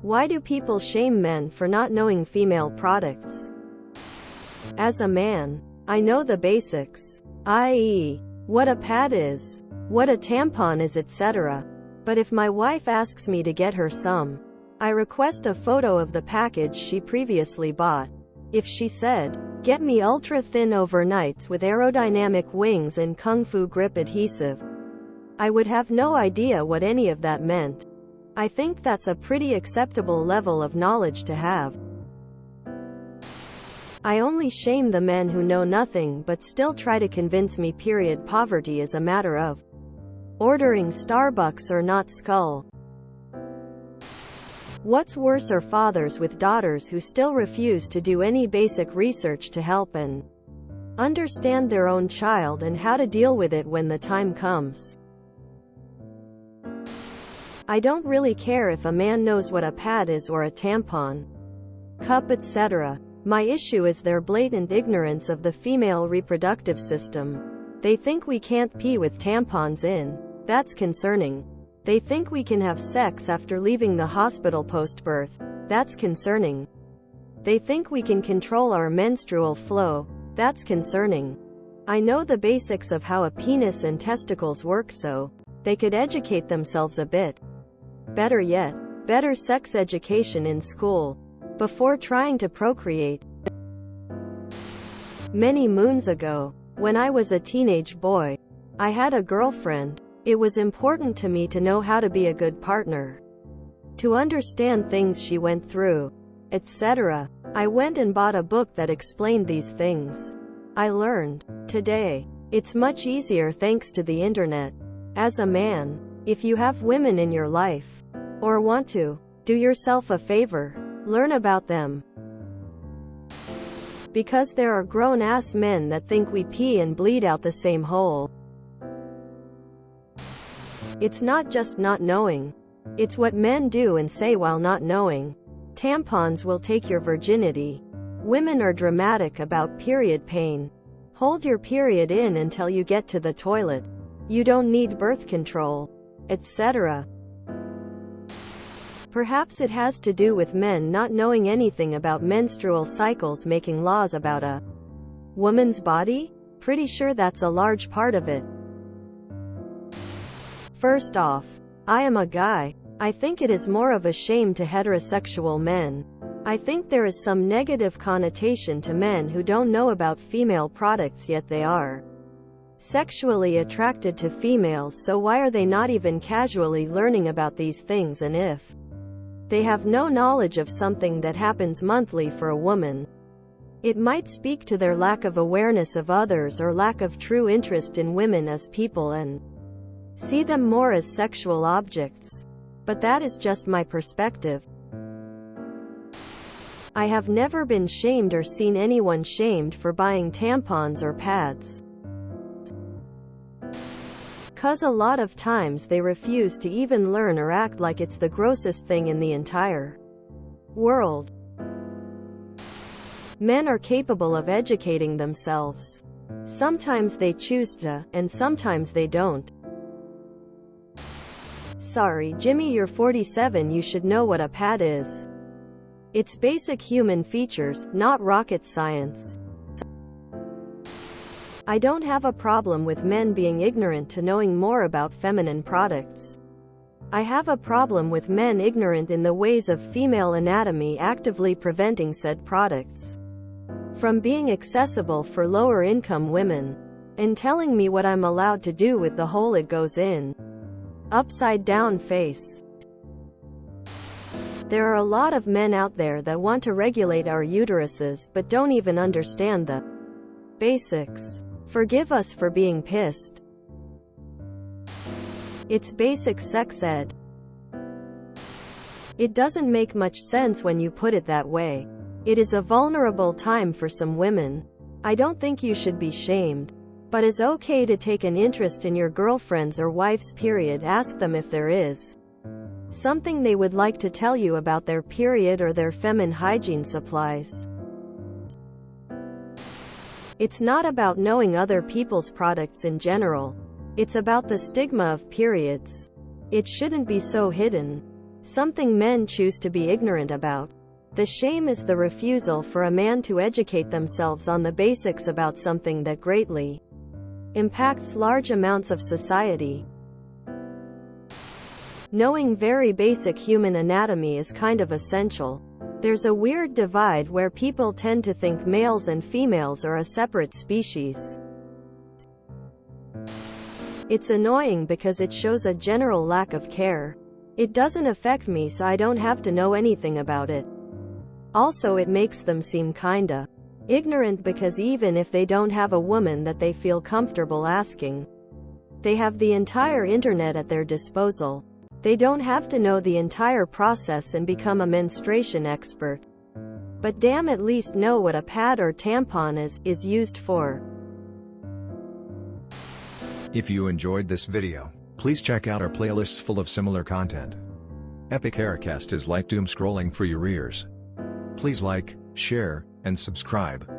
Why do people shame men for not knowing female products? As a man, I know the basics, i.e., what a pad is, what a tampon is, etc. But if my wife asks me to get her some, I request a photo of the package she previously bought. If she said, "Get me ultra-thin overnights with aerodynamic wings and kung fu grip adhesive," I would have no idea what any of that meant. I think that's a pretty acceptable level of knowledge to have. I only shame the men who know nothing but still try to convince me poverty is a matter of ordering Starbucks or not skull. What's worse are fathers with daughters who still refuse to do any basic research to help and understand their own child and how to deal with it when the time comes. I don't really care if a man knows what a pad is or a tampon, cup, etc. My issue is their blatant ignorance of the female reproductive system. They think we can't pee with tampons in. That's concerning. They think we can have sex after leaving the hospital post-birth. That's concerning. They think we can control our menstrual flow. That's concerning. I know the basics of how a penis and testicles work, so they could educate themselves a bit. Better yet, better sex education in school before trying to procreate. Many moons ago, when I was a teenage boy, I had a girlfriend. It was important to me to know how to be a good partner, to understand things she went through, etc. I went and bought a book that explained these things. I learned. Today, it's much easier thanks to the internet. As a man, if you have women in your life, or want to, do yourself a favor. Learn about them. Because there are grown-ass men that think we pee and bleed out the same hole. It's not just not knowing. It's what men do and say while not knowing. Tampons will take your virginity. Women are dramatic about period pain. Hold your period in until you get to the toilet. You don't need birth control, etc. Perhaps it has to do with men not knowing anything about menstrual cycles making laws about a woman's body? Pretty sure that's a large part of it. First off, I am a guy. I think it is more of a shame to heterosexual men. I think there is some negative connotation to men who don't know about female products yet they are sexually attracted to females, so why are they not even casually learning about these things? And if they have no knowledge of something that happens monthly for a woman, it might speak to their lack of awareness of others or lack of true interest in women as people and see them more as sexual objects. But that is just my perspective. I have never been shamed or seen anyone shamed for buying tampons or pads. 'Cause a lot of times they refuse to even learn or act like it's the grossest thing in the entire world. Men are capable of educating themselves. Sometimes they choose to, and sometimes they don't. Sorry, Jimmy, you're 47, you should know what a pad is. It's basic human features, not rocket science. I don't have a problem with men being ignorant to knowing more about feminine products. I have a problem with men ignorant in the ways of female anatomy actively preventing said products from being accessible for lower income women, and telling me what I'm allowed to do with the hole it goes in. Upside down face. There are a lot of men out there that want to regulate our uteruses but don't even understand the basics. Forgive us for being pissed. It's basic sex ed. It doesn't make much sense when you put it that way. It is a vulnerable time for some women. I don't think you should be shamed. But it's okay to take an interest in your girlfriend's or wife's period. Ask them if there is something they would like to tell you about their period or their feminine hygiene supplies. It's not about knowing other people's products in general. It's about the stigma of periods. It shouldn't be so hidden. something men choose to be ignorant about. The shame is the refusal for a man to educate themselves on the basics about something that greatly impacts large amounts of society. Knowing very basic human anatomy is kind of essential. There's a weird divide where people tend to think males and females are a separate species. It's annoying because it shows a general lack of care. It doesn't affect me, so I don't have to know anything about it. Also, it makes them seem kinda ignorant because even if they don't have a woman that they feel comfortable asking, they have the entire internet at their disposal. They don't have to know the entire process and become a menstruation expert. But damn, at least know what a pad or tampon is used for. If you enjoyed this video, please check out our playlists full of similar content. Epic Haircast is like doom scrolling for your ears. Please like, share, and subscribe.